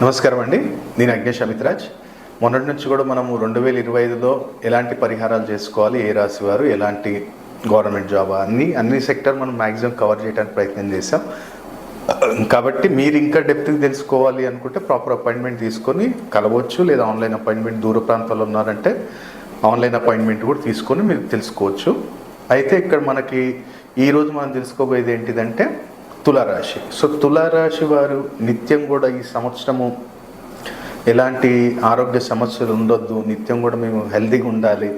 నమస్కారం అండి. నేను అగ్నేష్ అమిత్రాజ్. మొన్నటి నుంచి కూడా మనము 2025లో ఎలాంటి పరిహారాలు చేసుకోవాలి, ఏ రాశి వారు ఎలాంటి గవర్నమెంట్ జాబ్ అన్ని సెక్టర్ మనం మ్యాక్సిమం కవర్ చేయడానికి ప్రయత్నం చేసాం. కాబట్టి మీరు ఇంకా డెప్త్గా తెలుసుకోవాలి అనుకుంటే ప్రాపర్ అపాయింట్మెంట్ తీసుకొని కలవచ్చు, లేదా ఆన్లైన్ అపాయింట్మెంట్ దూర ప్రాంతాల్లో ఉన్నారంటే ఆన్లైన్ అపాయింట్మెంట్ కూడా తీసుకొని మీరు తెలుసుకోవచ్చు. అయితే ఇక్కడ మనకి ఈరోజు మనం తెలుసుకోబోయేది ఏంటిదంటే తులారాశి. సో తులారాశి వారు నిత్యం కూడా ఈ సంవత్సరము ఎలాంటి ఆరోగ్య సమస్యలు ఉండొద్దు, నిత్యం కూడా మేము హెల్తీగా ఉండాలి,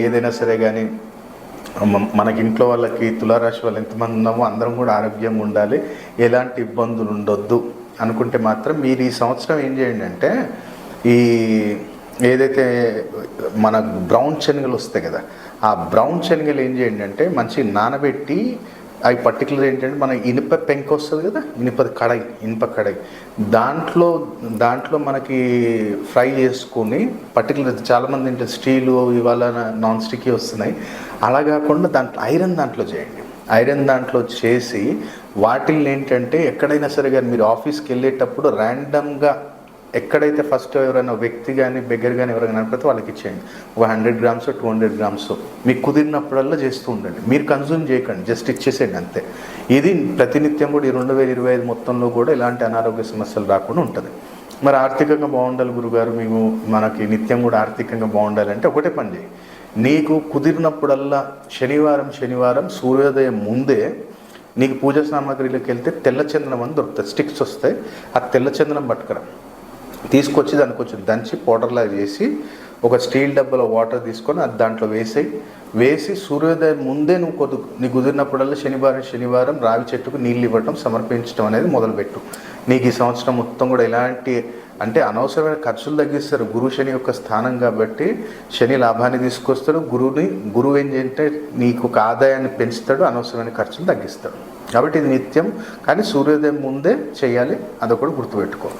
ఏదైనా సరే కానీ మనకి ఇంట్లో వాళ్ళకి తులారాశి వాళ్ళు ఎంతమంది ఉన్నామో అందరం కూడా ఆరోగ్యంగా ఉండాలి, ఎలాంటి ఇబ్బందులు ఉండొద్దు అనుకుంటే మాత్రం మీరు ఈ సంవత్సరం ఏం చేయండి అంటే ఈ ఏదైతే మన బ్రౌన్ శనగలు వస్తాయి కదా, ఆ బ్రౌన్ శనగలు ఏం చేయండి అంటే మంచి నానబెట్టి అవి పర్టికులర్ ఏంటంటే మన ఇనుప పెంక వస్తుంది కదా, ఇనుప కడాయి దాంట్లో మనకి ఫ్రై చేసుకొని పర్టికులర్ చాలామంది ఏంటంటే స్టీలు ఇవాళ నాన్ స్టిక్కీ వస్తున్నాయి, అలా కాకుండా దాంట్లో చేయండి. ఐరన్ దాంట్లో చేసి వాటిల్ని ఏంటంటే ఎక్కడైనా సరే కానీ మీరు ఆఫీస్కి వెళ్ళేటప్పుడు ర్యాండమ్గా ఎక్కడైతే ఫస్ట్ ఎవరైనా వ్యక్తి కానీ బెగ్గర కానీ ఎవరైనా కనపడితే వాళ్ళకి ఇచ్చేయండి. ఒక 100 గ్రామ్స్ 200 గ్రామ్స్ మీకు కుదిరినప్పుడల్లా చేస్తూ ఉండండి. మీరు కన్జ్యూమ్ చేయకండి, జస్ట్ ఇచ్చేసేయండి అంతే. ఇది ప్రతినిత్యం కూడా ఈ 2025 మొత్తంలో కూడా ఎలాంటి అనారోగ్య సమస్యలు రాకుండా ఉంటుంది. మరి ఆర్థికంగా బాగుండాలి గురుగారు, మనకి నిత్యం కూడా ఆర్థికంగా బాగుండాలంటే ఒకటే పని చేయి. నీకు కుదిరినప్పుడల్లా శనివారం సూర్యోదయం ముందే నీకు పూజా సామాగ్రిలోకి వెళ్తే తెల్ల చందనం అని దొరుకుతాయి, స్టిక్స్ వస్తాయి. ఆ తెల్ల చందనం పట్టుకురా, తీసుకొచ్చి దాన్ని కొంచెం దంచి పౌడర్లా చేసి ఒక స్టీల్ డబ్బాలో వాటర్ తీసుకొని అది దాంట్లో వేసి సూర్యోదయం ముందే నీకు కుదిరినప్పుడల్లా శనివారం రావి చెట్టుకు నీళ్ళు ఇవ్వటం సమర్పించడం అనేది మొదలుపెట్టు. నీకు ఈ సంవత్సరం మొత్తం కూడా ఎలాంటి అంటే అనవసరమైన ఖర్చులు తగ్గిస్తారు. గురువు శని యొక్క స్థానం కాబట్టి శని లాభాన్ని తీసుకొస్తాడు. గురువు ఏం చేయంటే నీకు ఒక ఆదాయాన్ని పెంచుతాడు, అనవసరమైన ఖర్చులు తగ్గిస్తాడు. కాబట్టి ఇది నిత్యం కానీ సూర్యోదయం ముందే చేయాలి, అదొకటి గుర్తుపెట్టుకో.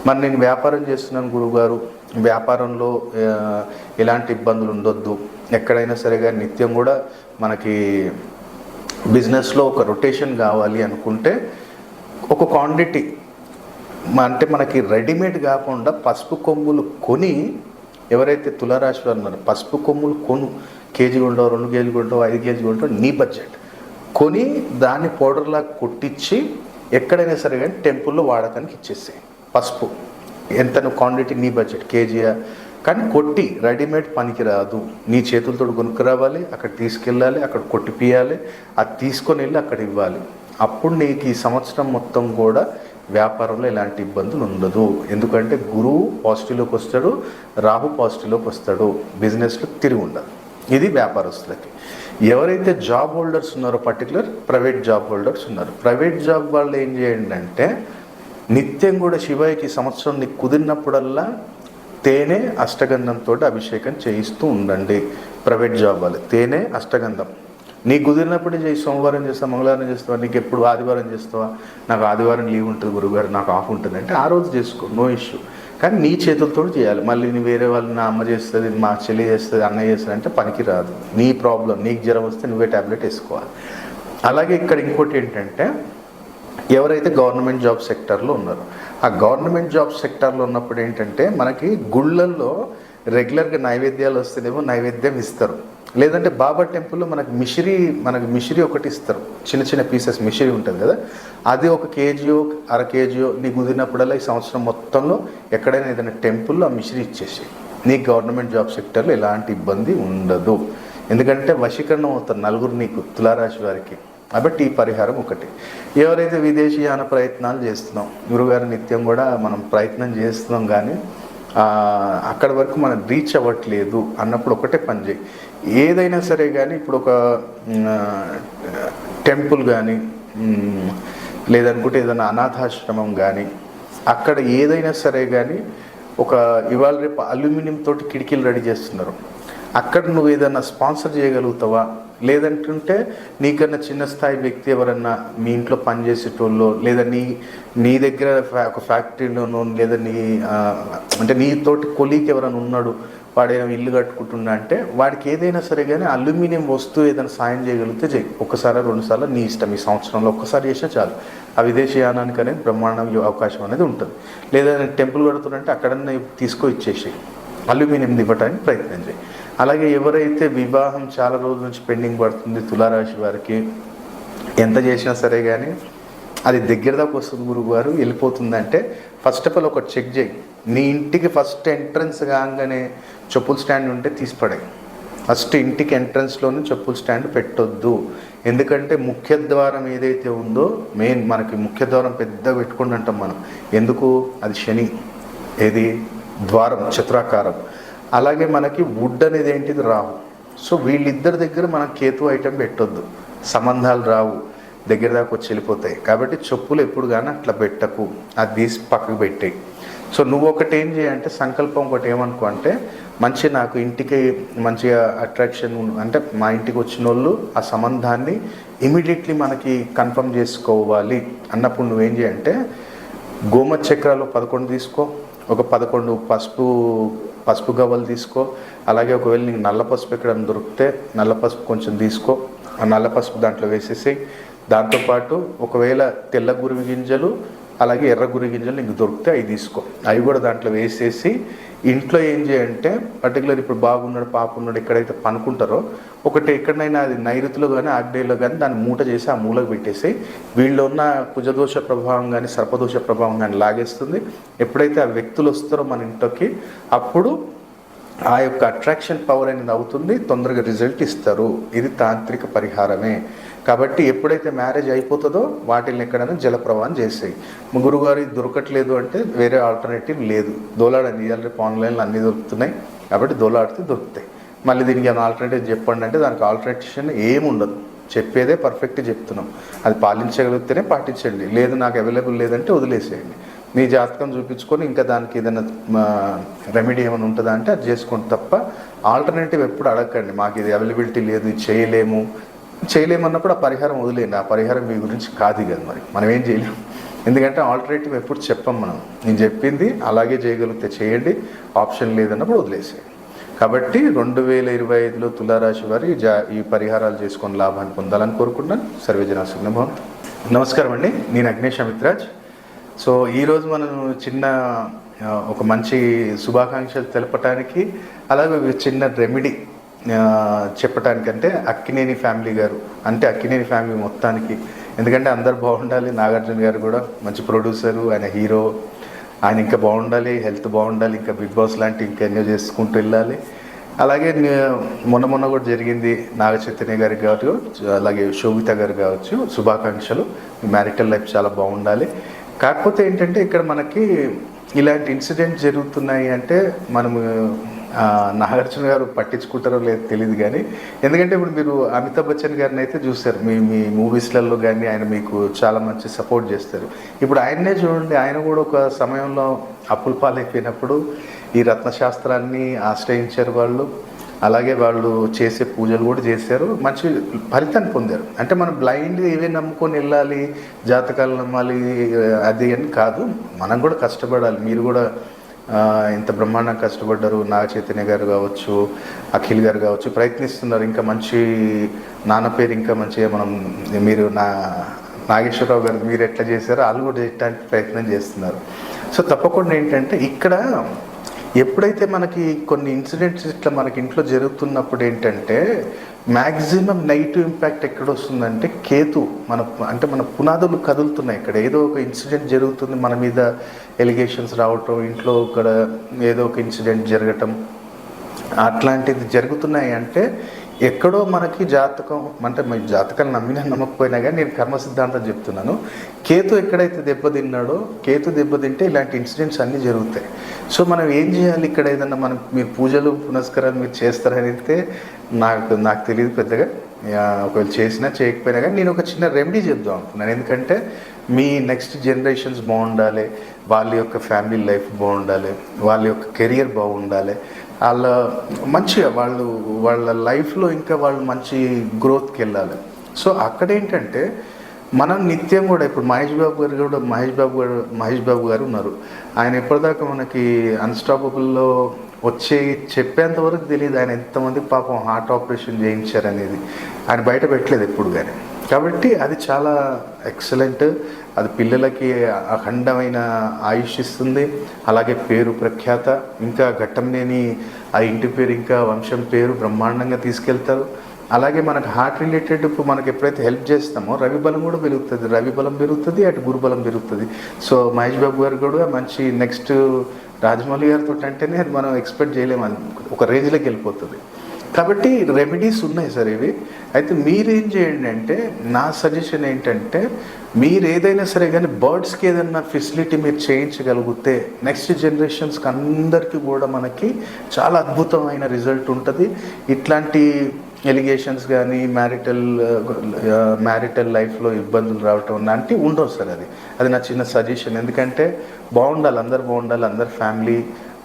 మరి నేను వ్యాపారం చేస్తున్నాను గురువుగారు, వ్యాపారంలో ఎలాంటి ఇబ్బందులు ఉండొద్దు, ఎక్కడైనా సరే కానీ నిత్యం కూడా మనకి బిజినెస్లో ఒక రొటేషన్ కావాలి అనుకుంటే ఒక క్వాంటిటీ అంటే మనకి రెడీమేడ్ కాకుండా పసుపు కొమ్ములు కొని, ఎవరైతే తులారాశి వారు ఉన్నారో పసుపు కొమ్ములు కొను, కేజీ కొంటావు, 2 కేజీలు కొంటావు, 5 కేజీలు కొంటావు, నీ బడ్జెట్ కొని దాన్ని పౌడర్లా కొట్టించి ఎక్కడైనా సరే కానీ టెంపుల్లో వాడకానికి ఇచ్చేసాయి. పసుపు ఎంత క్వాంటిటీ నీ బడ్జెట్ కేజీయా, కానీ కొట్టి రెడీమేడ్ పనికి రాదు. నీ చేతులతో కొనుక్కు రావాలి, అక్కడ తీసుకెళ్ళాలి, అక్కడ కొట్టిపియాలి, అది తీసుకొని వెళ్ళి అక్కడ ఇవ్వాలి. అప్పుడు నీకు ఈ సంవత్సరం మొత్తం కూడా వ్యాపారంలో ఎలాంటి ఇబ్బందులు ఉండదు. ఎందుకంటే గురువు పాజిటివ్లోకి వస్తాడు, రాహు పాజిటివ్లోకి వస్తాడు, బిజినెస్లో తిరిగి ఉండదు. ఇది వ్యాపారస్తులకి. ఎవరైతే జాబ్ హోల్డర్స్ ఉన్నారో పర్టికులర్ ప్రైవేట్ జాబ్ హోల్డర్స్ ఉన్నారు, ప్రైవేట్ జాబ్ వాళ్ళు ఏం చేయండి అంటే నిత్యం కూడా శివయ్యకి సంవత్సరం నీకు కుదిరినప్పుడల్లా తేనె అష్టగంధంతో అభిషేకం చేయిస్తూ ఉండండి. ప్రైవేట్ జాబ్ వాళ్ళు తేనె అష్టగంధం నీకు కుదిరినప్పుడే చేయి. సోమవారం చేస్తావా, మంగళవారం చేస్తావా, నీకు ఎప్పుడు ఆదివారం చేస్తావా, నాకు ఆదివారం లీవ్ ఉంటుంది గురుగారు, నాకు ఆఫ్ ఉంటుంది అంటే ఆ రోజు చేసుకో, నో ఇష్యూ. కానీ నీ చేతులతో చేయాలి. మళ్ళీ నీ వేరే వాళ్ళు నా అమ్మ చేస్తుంది, మా చెల్లి చేస్తుంది, అన్నయ్య చేస్తుంది అంటే పనికి రాదు. నీ ప్రాబ్లం, నీకు జ్వరం వస్తే నువ్వే ట్యాబ్లెట్ వేసుకోవాలి. అలాగే ఇక్కడ ఇంకోటి ఏంటంటే ఎవరైతే గవర్నమెంట్ జాబ్ సెక్టర్లో ఉన్నారో ఆ గవర్నమెంట్ జాబ్ సెక్టర్లో ఉన్నప్పుడు ఏంటంటే మనకి గుళ్ళల్లో రెగ్యులర్గా నైవేద్యాలు వస్తేనేమో నైవేద్యం ఇస్తారు, లేదంటే బాబా టెంపుల్లో మనకి మిషిరీ ఒకటి ఇస్తారు, చిన్న పీసెస్ మిషిరీ ఉంటుంది కదా, అది 1 కేజీయో 1/2 కేజీయో నీకు కుదిరినప్పుడల్లా ఈ సంవత్సరం మొత్తంలో ఎక్కడైనా ఏదైనా టెంపుల్లో ఆ మిషిరీ ఇచ్చేసి నీకు గవర్నమెంట్ జాబ్ సెక్టర్లో ఎలాంటి ఇబ్బంది ఉండదు. ఎందుకంటే వశీకరణం అవుతారు నలుగురు నీకు తులారాశి వారికి. కాబట్టి ఈ పరిహారం ఒకటి. ఎవరైతే విదేశీయాన ప్రయత్నాలు చేస్తున్నాం, గురుగారు నిత్యం కూడా మనం ప్రయత్నం చేస్తున్నాం కానీ అక్కడి వరకు మనం రీచ్ అవ్వట్లేదు అన్నప్పుడు ఒకటే పని చేయి. ఏదైనా సరే కానీ ఇప్పుడు ఒక టెంపుల్ కానీ లేదనుకుంటే ఏదైనా అనాథాశ్రమం కానీ అక్కడ ఏదైనా సరే కానీ ఒక ఇవాళ రేపు అల్యూమినియం తోటి కిటికీలు రెడీ చేస్తున్నారు, అక్కడ నువ్వు ఏదైనా స్పాన్సర్ చేయగలుగుతావా, లేదంటుంటే నీకన్నా చిన్న స్థాయి వ్యక్తి ఎవరన్నా మీ ఇంట్లో పనిచేసేటోళ్ళు, లేదా నీ దగ్గర ఒక ఫ్యాక్టరీలోనో, లేదా అంటే నీతోటి కొలీగ్ ఎవరైనా ఉన్నాడు, వాడేమో ఇల్లు కట్టుకుంటున్నా అంటే వాడికి ఏదైనా సరే కానీ అల్యూమినియం వస్తువు ఏదైనా సాయం చేయగలిగితే చేయి. 1 సారి 2 సార్లు నీ ఇష్టం. ఈ సంవత్సరంలో ఒక్కసారి చేసినా చాలు. ఆ విదేశీయానానికి అనేది బ్రహ్మాండం అవకాశం అనేది ఉంటుంది. లేదా టెంపుల్ కడుతుంటే అక్కడన్నా తీసుకో ఇచ్చేసి అల్యూమినియం ఇవ్వడానికి ప్రయత్నం చేయి. అలాగే ఎవరైతే వివాహం చాలా రోజుల నుంచి పెండింగ్ పడుతుంది తులారాశి వారికి, ఎంత చేసినా సరే కానీ అది దగ్గర దాకా వస్తుంది గురువు గారు, వెళ్ళిపోతుందంటే ఫస్ట్ ఆఫ్ ఆల్ ఒకటి చెక్ చేయి. నీ ఇంటికి ఫస్ట్ ఎంట్రన్స్ కాగానే చెప్పుల స్టాండ్ ఉంటే తీసిపడే. ఫస్ట్ ఇంటికి ఎంట్రన్స్లోనే చెప్పుల స్టాండ్ పెట్టొద్దు. ఎందుకంటే ముఖ్య ద్వారం ఏదైతే ఉందో మెయిన్ మనకి ముఖ్య ద్వారం పెద్దగా పెట్టుకుని అంటాం మనం. ఎందుకు? అది శని ఏది ద్వారం చతురాకారం. అలాగే మనకి వుడ్ అనేది ఏంటిది రావు. సో వీళ్ళిద్దరి దగ్గర మనం కేతు ఐటెం పెట్టొద్దు, సంబంధాలు రావు, దగ్గర దాకా వచ్చి వెళ్ళిపోతాయి. కాబట్టి చెప్పులు ఎప్పుడు కానీ అట్లా పెట్టకు, అది తీసి పక్కకు పెట్టాయి. సో నువ్వు ఒకటి ఏం చేయంటే సంకల్పం ఒకటి ఏమనుకో అంటే మంచి నాకు ఇంటికి మంచిగా అట్రాక్షన్ అంటే మా ఇంటికి వచ్చిన వాళ్ళు ఆ సంబంధాన్ని ఇమీడియట్లీ మనకి కన్ఫర్మ్ చేసుకోవాలి అన్నప్పుడు నువ్వేం చేయంటే గోమతి చక్రాలు 11 తీసుకో, ఒక 11 పసుపు గవ్వలు తీసుకో. అలాగే ఒకవేళ నీకు నల్ల పసుపు ఎక్కడ దొరికితే నల్ల పసుపు కొంచెం తీసుకో, ఆ నల్ల పసుపు దాంట్లో వేసేసి దాంతోపాటు ఒకవేళ తెల్ల గురువి గింజలు అలాగే ఎర్ర గురి గింజలు నీకు దొరికితే అవి తీసుకో, అవి కూడా దాంట్లో వేసేసి ఇంట్లో ఏం చేయంటే పర్టికులర్ ఇప్పుడు బాగున్నాడు పాప ఉన్నాడు ఎక్కడైతే పనుకుంటారో ఒకటి ఎక్కడైనా అది నైరుతిలో కానీ ఆగ్నేయంలో కానీ దాన్ని మూట చేసి ఆ మూలకు పెట్టేసి వీళ్ళు ఉన్న కుజదోష ప్రభావం కానీ సర్పదోష ప్రభావం కానీ లాగేస్తుంది. ఎప్పుడైతే ఆ వ్యక్తులు వస్తారో మన ఇంట్లోకి అప్పుడు ఆ యొక్క అట్రాక్షన్ పవర్ అనేది అవుతుంది, తొందరగా రిజల్ట్ ఇస్తారు. ఇది తాంత్రిక పరిహారమే. కాబట్టి ఎప్పుడైతే మ్యారేజ్ అయిపోతుందో వాటిని ఎక్కడైనా జలప్రవాహం చేసేయి. గురుగారు ఇది దొరకట్లేదు అంటే వేరే ఆల్టర్నేటివ్ లేదు, దోలాడండి. ఇవాళ రేపు ఆన్లైన్లో అన్నీ దొరుకుతున్నాయి కాబట్టి దోలాడితే దొరుకుతాయి. మళ్ళీ దీనికి ఏమైనా ఆల్టర్నేటివ్ చెప్పండి అంటే దానికి ఆల్టర్నేషన్ ఏముండదు, చెప్పేదే పర్ఫెక్ట్ చెప్తున్నాం. అది పాలించగలిగితేనే పాటించండి, లేదు నాకు అవైలబుల్ లేదంటే వదిలేసేయండి. మీ జాతకం చూపించుకొని ఇంకా దానికి ఏదైనా రెమెడీ ఏమైనా ఉంటుందా అంటే అది చేసుకోండి తప్ప ఆల్టర్నేటివ్ ఎప్పుడు అడగండి. మాకు ఇది అవైలబిలిటీ లేదు, ఇది చేయలేమన్నప్పుడు ఆ పరిహారం వదిలేయండి. ఆ పరిహారం మీ గురించి కాదు కదా, మరి మనం ఏం చేయలేము. ఎందుకంటే ఆల్టర్నేటివ్ ఎప్పుడు చెప్పం మనం. నేను చెప్పింది అలాగే చేయగలిగితే చేయండి, ఆప్షన్ లేదన్నప్పుడు వదిలేసేయండి. కాబట్టి 2025లో తులారాశి వారి ఈ పరిహారాలు చేసుకొని లాభాన్ని పొందాలని కోరుకుంటున్నాను. సర్వేజన సుఖ్నభవంతు. నమస్కారం అండి, నేను అగ్నేష్ అమిత్రాజ్. సో ఈరోజు మనం చిన్న ఒక మంచి శుభాకాంక్షలు తెలపటానికి అలాగే చిన్న రెమెడీ చెప్పటానికంటే అక్కినేని ఫ్యామిలీ గారు అంటే అక్కినేని ఫ్యామిలీ మొత్తానికి, ఎందుకంటే అందరు బాగుండాలి. నాగార్జున గారు కూడా మంచి ప్రొడ్యూసరు, ఆయన హీరో, ఆయన ఇంకా బాగుండాలి, హెల్త్ బాగుండాలి, ఇంకా బిగ్ బాస్ లాంటి ఇంకా ఎన్నో చేసుకుంటూ వెళ్ళాలి. అలాగే మొన్న కూడా జరిగింది నాగ చైతన్య గారికి కావచ్చు, అలాగే శోభిత గారు కావచ్చు, శుభాకాంక్షలు. మ్యారిటల్ లైఫ్ చాలా బాగుండాలి. కాకపోతే ఏంటంటే ఇక్కడ మనకి ఇలాంటి ఇన్సిడెంట్స్ జరుగుతున్నాయి అంటే మనము నాగార్జున గారు పట్టించుకుంటారో లేదో తెలియదు కానీ, ఎందుకంటే ఇప్పుడు మీరు అమితాబ్ బచ్చన్ గారిని అయితే చూస్తారు మీ మూవీస్లలో కానీ, ఆయన మీకు చాలా మంచి సపోర్ట్ చేస్తారు. ఇప్పుడు ఆయన్నే చూడండి, ఆయన కూడా ఒక సమయంలో అప్పుల పాలైపోయినప్పుడు ఈ రత్నశాస్త్రాన్ని ఆశ్రయించారు వాళ్ళు. అలాగే వాళ్ళు చేసే పూజలు కూడా చేశారు, మంచి ఫలితాన్ని పొందారు. అంటే మనం బ్లైండ్గా ఏవే నమ్ముకొని వెళ్ళాలి, జాతకాలు నమ్మాలి అది అని కాదు, మనం కూడా కష్టపడాలి. మీరు కూడా ఇంత బ్రహ్మాండంగా కష్టపడ్డారు. నాగ చైతన్య గారు కావచ్చు, అఖిల్ గారు కావచ్చు, ప్రయత్నిస్తున్నారు. ఇంకా మంచి నాన్న పేరు ఇంకా మంచిగా మనం మీరు నాగేశ్వరరావు గారు మీరు ఎట్లా చేశారో వాళ్ళు కూడా చేయడానికి ప్రయత్నం చేస్తున్నారు. సో తప్పకుండా ఏంటంటే ఇక్కడ ఎప్పుడైతే మనకి కొన్ని ఇన్సిడెంట్స్ ఇట్లా మనకి ఇంట్లో జరుగుతున్నప్పుడు ఏంటంటే మ్యాక్సిమం నెగిటివ్ ఇంపాక్ట్ ఎక్కడ వస్తుందంటే కేతు మన పునాదులు కదులుతున్నాయి. ఇక్కడ ఏదో ఒక ఇన్సిడెంట్ జరుగుతుంది, మన మీద ఎలిగేషన్స్ రావటం, ఇంట్లో ఇక్కడ ఏదో ఒక ఇన్సిడెంట్ జరగటం అట్లాంటిది జరుగుతున్నాయి అంటే ఎక్కడో మనకి జాతకం అంటే మీ జాతకాలు నమ్మినా నమ్మకపోయినా కానీ నేను కర్మ సిద్ధాంతం చెప్తున్నాను. కేతు ఎక్కడైతే దెబ్బతిన్నాడో, కేతు దెబ్బతింటే ఇలాంటి ఇన్సిడెంట్స్ అన్నీ జరుగుతాయి. సో మనం ఏం చేయాలి, ఇక్కడ ఏదన్నా మీరు పూజలు పునస్కారాలు మీరు చేస్తారని అయితే నాకు తెలియదు పెద్దగా. ఒకవేళ చేసినా చేయకపోయినా కానీ నేను ఒక చిన్న రెమెడీ చెప్దాం అనుకున్నాను. ఎందుకంటే మీ నెక్స్ట్ జనరేషన్స్ బాగుండాలి, వాళ్ళ యొక్క ఫ్యామిలీ లైఫ్ బాగుండాలి, వాళ్ళ యొక్క కెరియర్ బాగుండాలి, మంచిగా వాళ్ళ లైఫ్లో ఇంకా వాళ్ళు మంచి గ్రోత్కి వెళ్ళాలి. సో అక్కడేంటంటే మనం నిత్యం కూడా ఇప్పుడు మహేష్ బాబు గారు ఉన్నారు. ఆయన ఎప్పటిదాకా మనకి అన్స్టాపబుల్లో చెప్పేంత వరకు తెలియదు ఆయన ఎంతమందికి పాపం హార్ట్ ఆపరేషన్ చేయించారనేది. ఆయన బయట పెట్టలేదు ఎప్పుడు కానీ. కాబట్టి అది చాలా ఎక్సలెంట్. అది పిల్లలకి అఖండమైన ఆయుష్ ఇస్తుంది. అలాగే పేరు ప్రఖ్యాత, ఇంకా ఘట్టంనేని ఆ ఇంటి పేరు ఇంకా వంశం పేరు బ్రహ్మాండంగా తీసుకెళ్తారు. అలాగే మనకు హార్ట్ రిలేటెడ్ ఇప్పుడు మనకి ఎప్పుడైతే హెల్ప్ చేస్తామో రవి బలం కూడా పెరుగుతుంది, రవి బలం పెరుగుతుంది, అటు గురుబలం పెరుగుతుంది. సో మహేష్ బాబు గారు కూడా మంచి నెక్స్ట్ రాజమౌళి గారితో అంటేనే మనం ఎక్స్పెక్ట్ చేయలేము, ఒక రేంజ్లోకి వెళ్ళిపోతుంది. కాబట్టి రెమెడీస్ ఉన్నాయి సార్ ఇవి. అయితే మీరేం చేయండి అంటే నా సజెషన్ ఏంటంటే మీరు ఏదైనా సరే కానీ బర్డ్స్కి ఏదైనా ఫెసిలిటీ మీరు చేయించగలిగితే నెక్స్ట్ జనరేషన్స్కి అందరికీ కూడా మనకి చాలా అద్భుతమైన రిజల్ట్ ఉంటుంది. ఇట్లాంటి ఎలిగేషన్స్ కానీ మ్యారిటల్ లైఫ్లో ఇబ్బందులు రావటం లాంటివి ఉండవు సార్. అది నా చిన్న సజెషన్. ఎందుకంటే బాగుండాలి, అందరు బాగుండాలి, అందరు ఫ్యామిలీ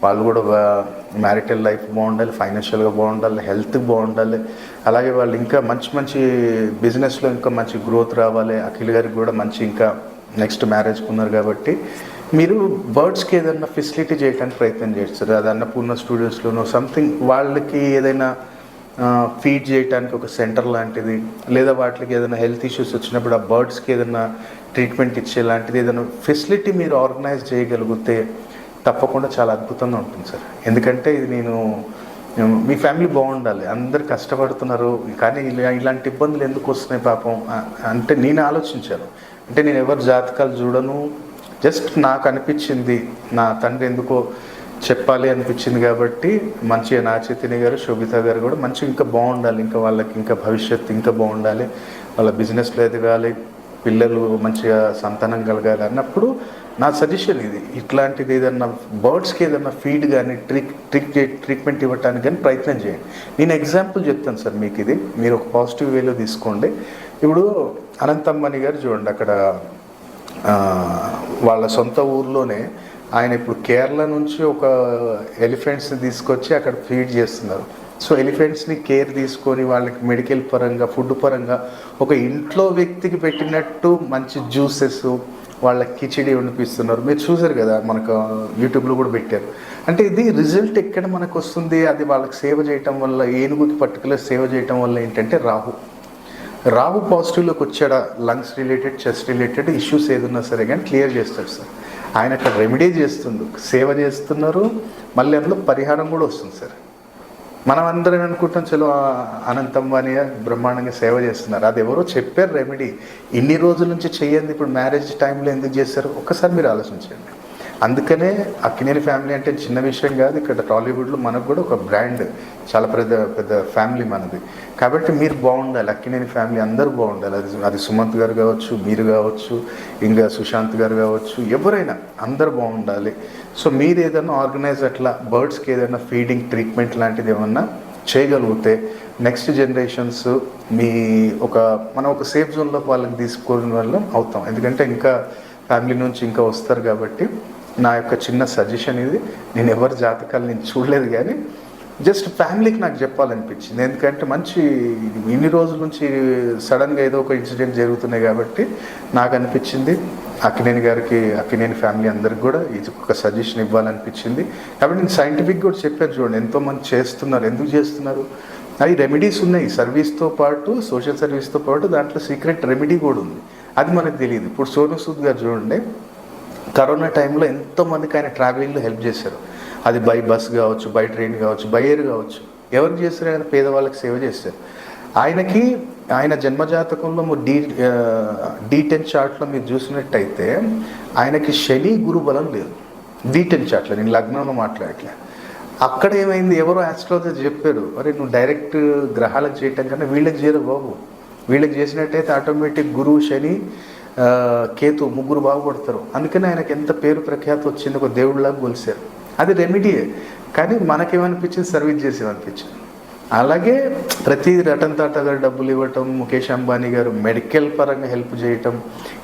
వాళ్ళు కూడా మ్యారిటల్ లైఫ్ బాగుండాలి, ఫైనాన్షియల్గా బాగుండాలి, హెల్త్ బాగుండాలి. అలాగే వాళ్ళు ఇంకా మంచి బిజినెస్లో ఇంకా మంచి గ్రోత్ రావాలి. అఖిల్ గారికి కూడా మంచి ఇంకా నెక్స్ట్ మ్యారేజ్కి ఉన్నారు కాబట్టి మీరు బర్డ్స్కి ఏదైనా ఫెసిలిటీ చేయడానికి ప్రయత్నం చేస్తారు. అది అన్నపూర్ణ స్టూడియోస్లోనో సంథింగ్ వాళ్ళకి ఏదైనా ఫీడ్ చేయడానికి ఒక సెంటర్ లాంటిది, లేదా వాటికి ఏదైనా హెల్త్ ఇష్యూస్ వచ్చినప్పుడు ఆ బర్డ్స్కి ఏదైనా ట్రీట్మెంట్ ఇచ్చే లాంటిది ఏదైనా ఫెసిలిటీ మీరు ఆర్గనైజ్ చేయగలిగితే తప్పకుండా చాలా అద్భుతంగా ఉంటుంది సార్. ఎందుకంటే ఇది మీ ఫ్యామిలీ బాగుండాలి, అందరు కష్టపడుతున్నారు కానీ ఇలాంటి ఇబ్బందులు ఎందుకు వస్తున్నాయి పాపం అంటే నేను ఆలోచించాను. అంటే నేను ఎవరి జాతకాలు చూడను, జస్ట్ నాకు అనిపించింది, నా తండ్రి ఎందుకో చెప్పాలి అనిపించింది కాబట్టి మంచిగా నా చైతన్య గారు, శోభిత గారు కూడా మంచిగా ఇంకా బాగుండాలి, ఇంకా వాళ్ళకి ఇంకా భవిష్యత్తు ఇంకా బాగుండాలి, వాళ్ళ బిజినెస్లో ఎదగాలి, పిల్లలు మంచిగా సంతానం కలగాలి అన్నప్పుడు నా సజెషన్ ఇది. ఇట్లాంటిది ఏదన్నా బర్డ్స్కి ఏదన్నా ఫీడ్ కానీ ట్రీట్మెంట్ ఇవ్వటానికి కానీ ప్రయత్నం చేయండి. నేను ఎగ్జాంపుల్ చెప్తాను సార్ మీకు, ఇది మీరు ఒక పాజిటివ్ వేలో తీసుకోండి. ఇప్పుడు అనంతమ్మని గారు చూడండి, అక్కడ వాళ్ళ సొంత ఊర్లోనే ఆయన ఇప్పుడు కేరళ నుంచి ఒక ఎలిఫెంట్స్ని తీసుకొచ్చి అక్కడ ఫీడ్ చేస్తున్నారు. సో ఎలిఫెంట్స్ని కేర్ తీసుకొని వాళ్ళకి మెడికల్ పరంగా, ఫుడ్ పరంగా ఒక ఇంట్లో వ్యక్తికి పెట్టినట్టు మంచి జ్యూసెస్, వాళ్ళకి కిచిడి వండిపిస్తున్నారు. మీరు చూసారు కదా, మనకు యూట్యూబ్లో కూడా పెట్టారు. అంటే ఇది రిజల్ట్ ఎక్కడ మనకు వస్తుంది, అది వాళ్ళకి సేవ చేయటం వల్ల, ఏనుగుకి పర్టికులర్ సేవ చేయటం వల్ల ఏంటంటే రాహు పాజిటివ్లోకి వచ్చాడా, lungs related, chest related issues ఏదున్నా సరే కానీ క్లియర్ చేస్తాడు సార్. ఆయన అక్కడ రెమెడీ చేస్తుండు, సేవ చేస్తున్నారు, మళ్ళీ అందులో పరిహారం కూడా వస్తుంది సార్. మనం అందరం అనుకుంటాం చలో అనంతమ్మ బ్రహ్మాండంగా సేవ చేస్తున్నారు, అది ఎవరో చెప్పారు రెమెడీ, ఇన్ని రోజుల నుంచి చెయ్యండి, ఇప్పుడు మ్యారేజ్ టైంలో ఎందుకు చేశారు ఒక్కసారి మీరు ఆలోచించండి. అందుకనే అక్కినేని ఫ్యామిలీ అంటే చిన్న విషయం కాదు. ఇక్కడ టాలీవుడ్లో మనకు కూడా ఒక బ్రాండ్, చాలా పెద్ద ఫ్యామిలీ మనది. కాబట్టి మీరు బాగుండాలి, అక్కినేని ఫ్యామిలీ అందరూ బాగుండాలి. అది సుమంత్ గారు కావచ్చు, మీరు కావచ్చు, ఇంకా సుశాంత్ గారు కావచ్చు, ఎవరైనా అందరూ బాగుండాలి. సో మీరు ఏదైనా ఆర్గనైజ్ అట్లా బర్డ్స్కి ఏదైనా ఫీడింగ్ ట్రీట్మెంట్ లాంటిది ఏమన్నా చేయగలిగితే నెక్స్ట్ జనరేషన్స్ మనం ఒక సేఫ్ జోన్లో వాళ్ళకి తీసుకోవడం వల్ల అవుతాం. ఎందుకంటే ఇంకా ఫ్యామిలీ నుంచి ఇంకా వస్తారు కాబట్టి నా యొక్క చిన్న సజెషన్ ఇది. నేను ఎవరి జాతకాలు నేను చూడలేదు కానీ జస్ట్ ఫ్యామిలీకి నాకు చెప్పాలనిపించింది. ఎందుకంటే ఇన్ని రోజుల నుంచి సడన్గా ఏదో ఒక ఇన్సిడెంట్ జరుగుతున్నాయి కాబట్టి నాకు అనిపించింది అక్కినేని ఫ్యామిలీ అందరికి కూడా ఇది ఒక సజెషన్ ఇవ్వాలనిపించింది. కాబట్టి నేను సైంటిఫిక్ కూడా చెప్పాను చూడండి, ఎంతోమంది చేస్తున్నారు. ఎందుకు చేస్తున్నారు, అవి రెమెడీస్ ఉన్నాయి. సర్వీస్తో పాటు, సోషల్ సర్వీస్తో పాటు దాంట్లో సీక్రెట్ రెమెడీ కూడా ఉంది, అది మనకు తెలియదు. ఇప్పుడు సోను సూద్ గారు చూడండి, కరోనా టైంలో ఎంతోమందికి ఆయన ట్రావెలింగ్లో హెల్ప్ చేశారు. అది బై బస్ కావచ్చు, బై ట్రైన్ కావచ్చు, బై ఎయిర్ కావచ్చు. ఎవరికి చేస్తారు, ఆయన పేదవాళ్ళకి సేవ చేస్తారు. ఆయన జన్మజాతకంలో D10 చార్ట్లో మీరు చూసినట్టయితే ఆయనకి శని గురు బలం లేదు. D10 చార్ట్లో, నేను లగ్నంలో మాట్లాడట్లే. అక్కడ ఏమైంది, ఎవరో ఆస్ట్రాలజర్ చెప్పారు, అరే నువ్వు డైరెక్ట్ గ్రహాలకు చేయటం కన్నా వీళ్ళకి చేయరు బాబు, వీళ్ళకి చేసినట్టయితే ఆటోమేటిక్ గురువు, శని, కేతు ముగ్గురు బాగుపడతారు. అందుకని ఆయనకి ఎంత పేరు ప్రఖ్యాతి వచ్చింది, ఒక దేవుడిలాగా కొలిశారు. అది రెమెడీయే, కానీ మనకేమనిపించింది, సర్వీస్ చేసేమనిపించింది. అలాగే ప్రతి రతన్ టాటా గారు డబ్బులు ఇవ్వటం, ముఖేష్ అంబానీ గారు మెడికల్ పరంగా హెల్ప్ చేయటం,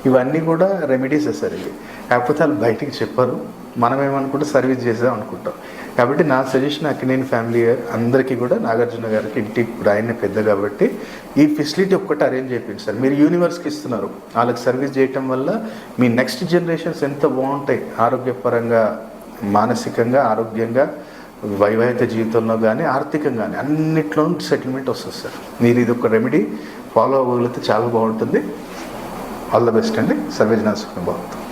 ఇవన్నీ కూడా రెమెడీసే సార్ ఇవి. కాకపోతే వాళ్ళు బయటికి చెప్పరు, మనం ఏమనుకుంటే సర్వీస్ చేసాం అనుకుంటాం. కాబట్టి నా సజెషన్ అక్కినేని ఫ్యామిలీ అందరికీ కూడా, నాగార్జున గారికి ఇంటికి ఇప్పుడు ఆయనే పెద్ద కాబట్టి ఈ ఫెసిలిటీ ఒక్కటి అరేంజ్ చేయండి సార్. మీరు యూనివర్స్కి ఇస్తున్నారు, వాళ్ళకి సర్వీస్ చేయటం వల్ల మీ నెక్స్ట్ జనరేషన్స్ ఎంత బాగుంటాయి, ఆరోగ్యపరంగా, మానసికంగా, ఆరోగ్యంగా, వైవాహిక జీవితంలో కానీ, ఆర్థికంగా కానీ అన్నిట్లోనూ సెటిల్మెంట్ వస్తుంది సార్. మీరు ఇది ఒక రెమెడీ ఫాలో అవ్వగలిగితే చాలా బాగుంటుంది. ఆల్ ద బెస్ట్ అండి. సర్వేజన సుఖినో భవంతు.